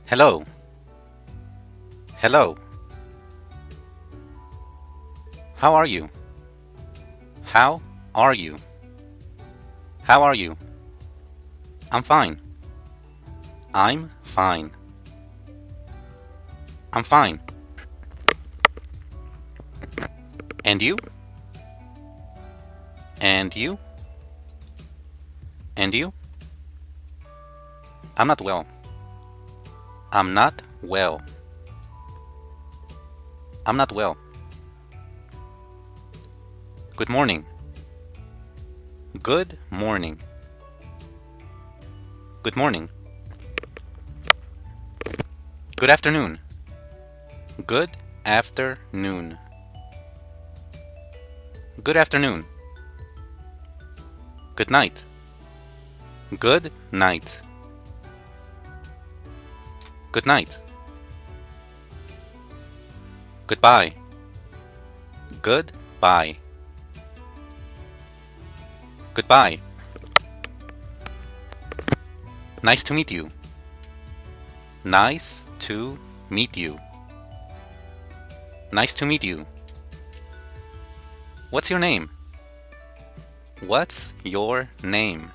Hello. Hello. How are you? How are you? How are you? I'm fine. I'm fine. I'm fine. And you? And you? And you? I'm not well. I'm not well. I'm not well. Good morning. Good morning. Good morning. Good afternoon. Good afternoon. Good afternoon. Good night. Good night. Good night. Goodbye. Goodbye. Goodbye. Nice to meet you. Nice to meet you. Nice to meet you. What's your name? What's your name?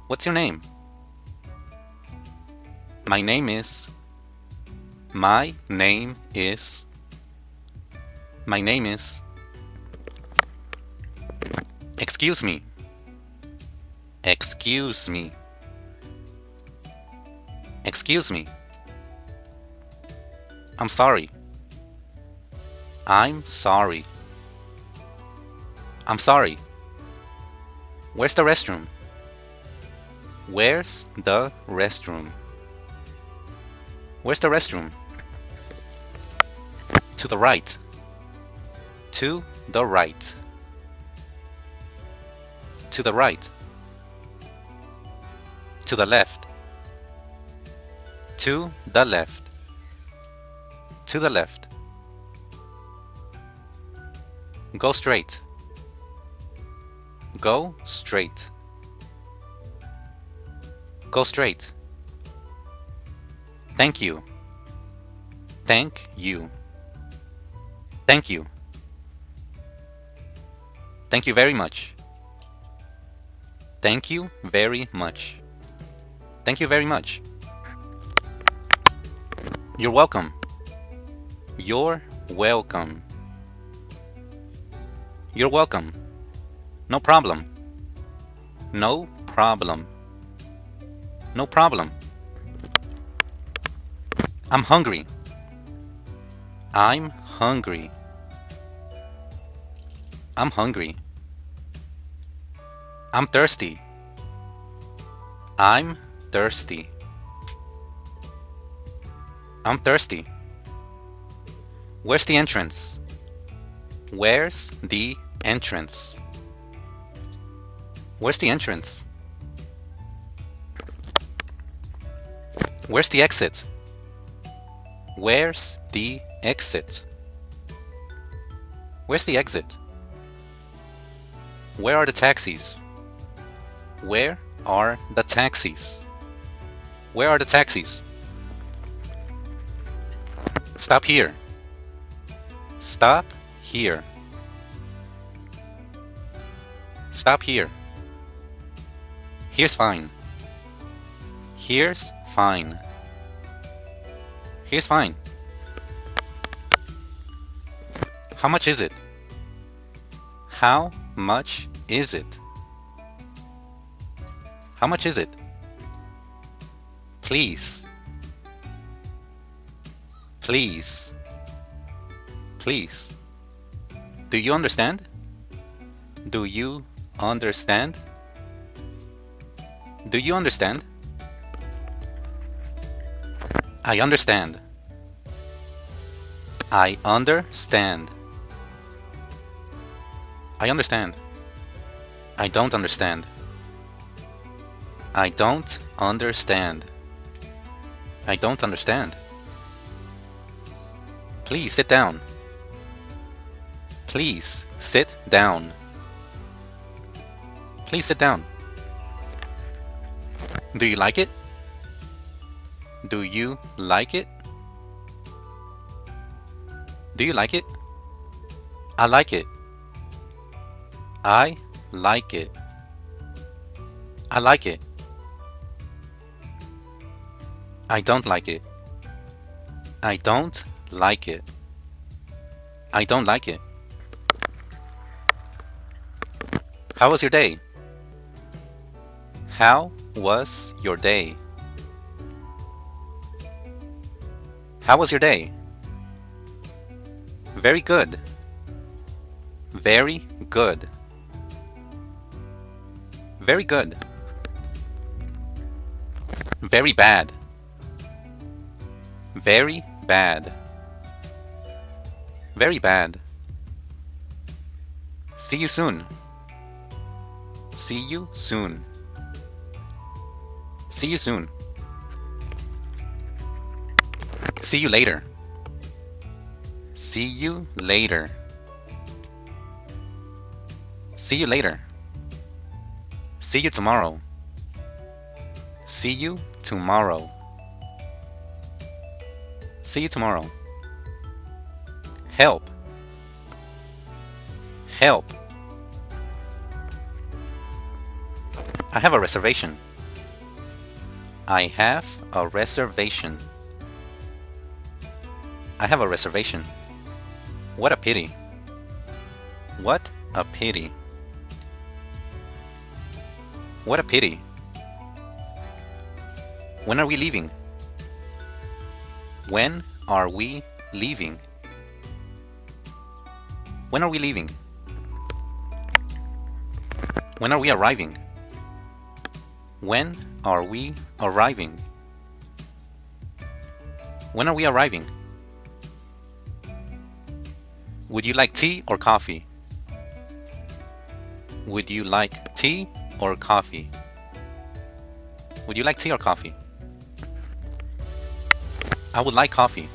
What's your name? My name is. My name is. My name is. Excuse me. Excuse me. Excuse me. I'm sorry. I'm sorry. I'm sorry. Where's the restroom? Where's the restroom? Where's the restroom? To the right. To the right. To the right. To the left. To the left. To the left. Go straight. Go straight. Go straight. Thank you. Thank you. Thank you. Thank you very much. Thank you very much. Thank you very much. You're welcome. You're welcome. You're welcome. No problem. No problem. No problem. I'm hungry. I'm hungry. I'm hungry. I'm thirsty. I'm thirsty. I'm thirsty. Where's the entrance? Where's the entrance? Where's the entrance? Where's the exit? Where's the exit? Where's the exit? Where are the taxis? Where are the taxis? Where are the taxis? Stop here. Stop here. Stop here. Here's fine. Here's fine. Here's fine. How much is it? How much is it? How much is it? Please. Please. Please. Do you understand? Do you understand? Do you understand? I understand. I understand. I understand. I don't understand. I don't understand. I don't understand. Please sit down. Please sit down. Please sit down. Do you like it? Do you like it? Do you like it? I like it. I like it. I like it. I don't like it. I don't like it. I don't like it. How was your day? How was your day? How was your day? Very good. Very good. Very good. Very bad. Very bad. Very bad. See you soon. See you soon. See you soon. See you later. See you later. See you later. See you tomorrow. See you tomorrow. See you tomorrow. Help. Help. I have a reservation. I have a reservation. I have a reservation. What a pity. What a pity. What a pity. When are we leaving? When are we leaving? When are we leaving? When are we arriving? When are we arriving? When are we arriving? Would you like tea or coffee? Would you like tea or coffee? Would you like tea or coffee? I would like coffee.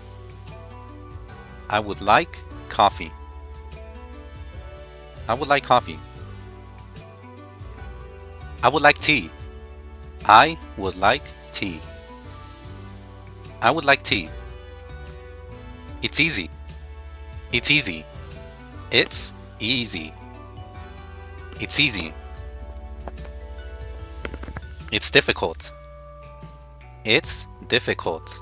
I would like coffee. I would like coffee. I would like tea. I would like tea. I would like tea. It's easy. It's easy. It's easy. It's easy. It's difficult. It's difficult.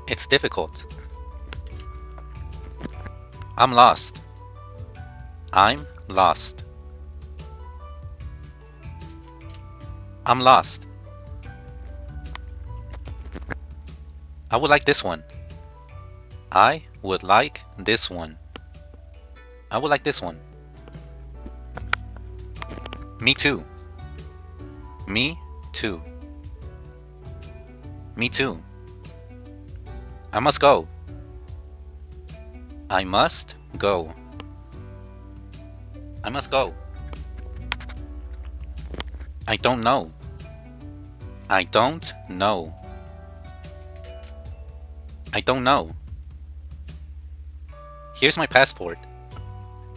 It's difficult. I'm lost. I'm lost. I'm lost. I would like this one. I would like this one. I would like this one. Me too. Me too. Me too. I must go. I must go. I must go. I don't know. I don't know. I don't know. Here's my passport.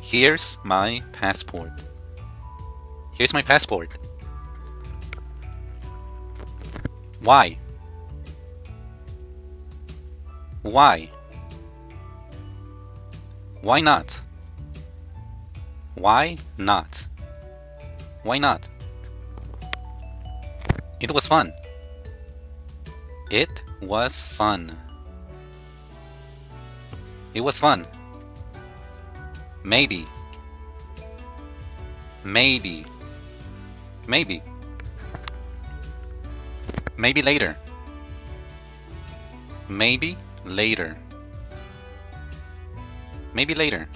Here's my passport. Here's my passport. Why? Why? Why not? Why not? Why not? It was fun. It was fun. It was fun. Maybe. Maybe. Maybe. Maybe later. Maybe later. Maybe later.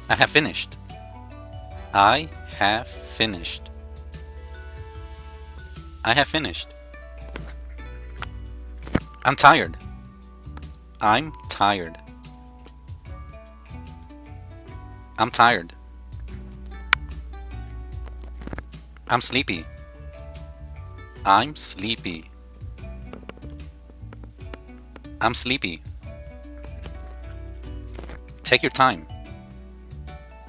I have finished. I have finished. I have finished. I'm tired. I'm tired. I'm tired. I'm sleepy. I'm sleepy. I'm sleepy. Take your time.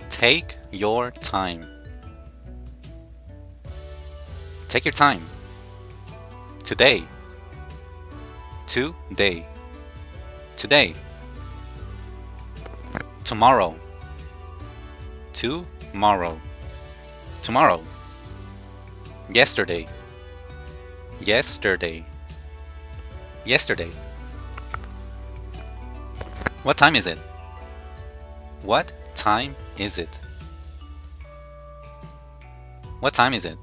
Take your time. Take your time. Today. Today. Today. Tomorrow. Tomorrow. Tomorrow. Yesterday. Yesterday. Yesterday. What time is it? What time is it? What time is it?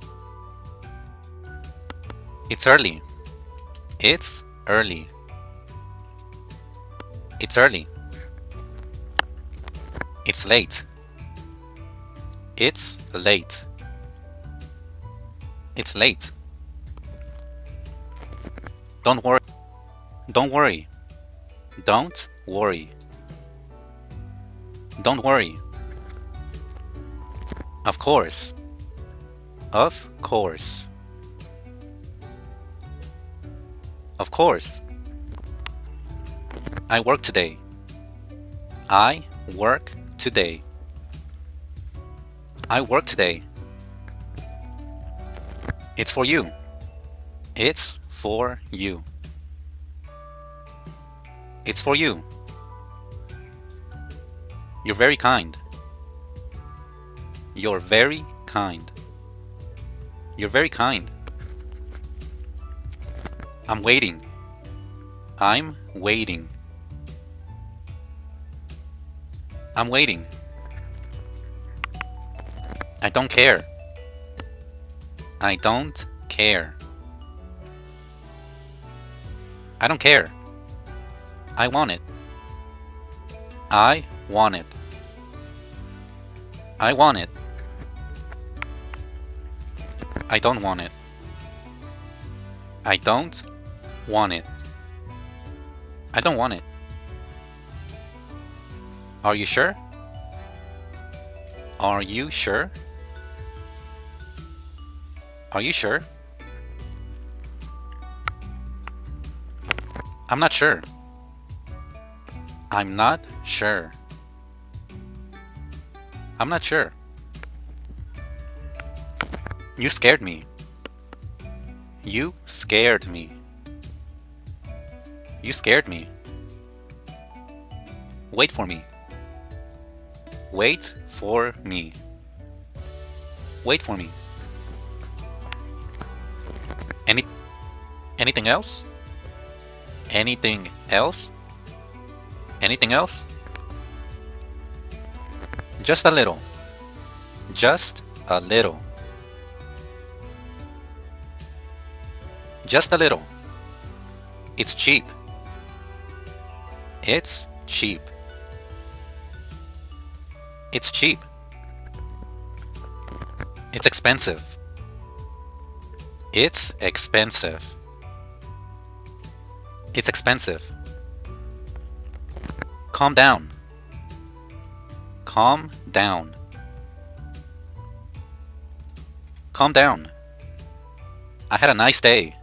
It's early. It's early. It's early. It's late. It's late. It's late. Don't worry. Don't worry. Don't worry. Don't worry. Of course. Of course. Of course. I work today. I work today. I work today. It's for you. It's for you. It's for you. You're very kind. You're very kind. You're very kind. I'm waiting. I'm waiting. I'm waiting. I don't care. I don't care. I don't care. I want it. I want it. I want it. I don't want it. I don't want it. I don't want it. Are you sure? Are you sure? Are you sure? I'm not sure. I'm not sure. I'm not sure. You scared me. You scared me. You scared me. Wait for me. Wait for me. Wait for me. Anything else? Anything else? Anything else? Just a little. Just a little. Just a little. It's cheap. It's cheap. It's cheap. It's expensive. It's expensive. It's expensive. Calm down. Calm down. Calm down. I had a nice day.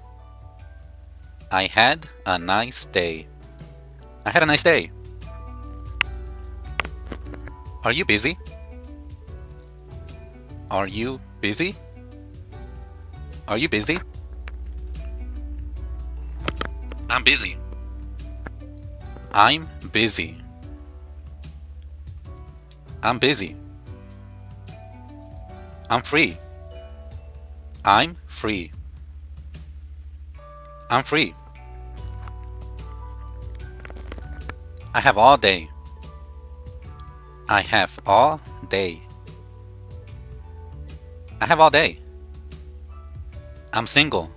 I had a nice day. I had a nice day. Are you busy? Are you busy? Are you busy? I'm busy. I'm busy. I'm busy. I'm free. I'm free. I'm free. I have all day. I have all day. I have all day. I'm single.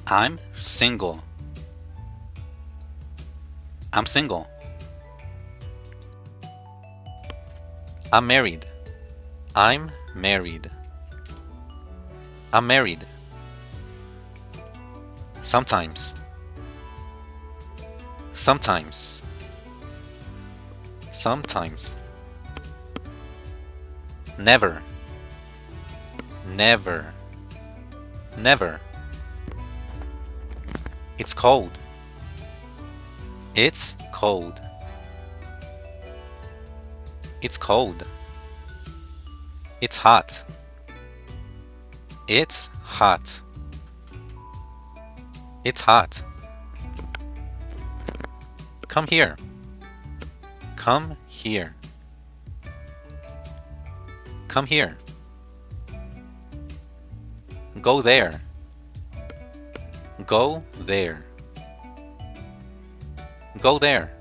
I'm single. I'm single. I'm married. I'm married. I'm married. Sometimes. Sometimes. Sometimes. Never. Never. Never. It's cold. It's cold. It's cold. It's hot. It's hot. It's hot. Come here. Come here. Come here. Go there. Go there. Go there.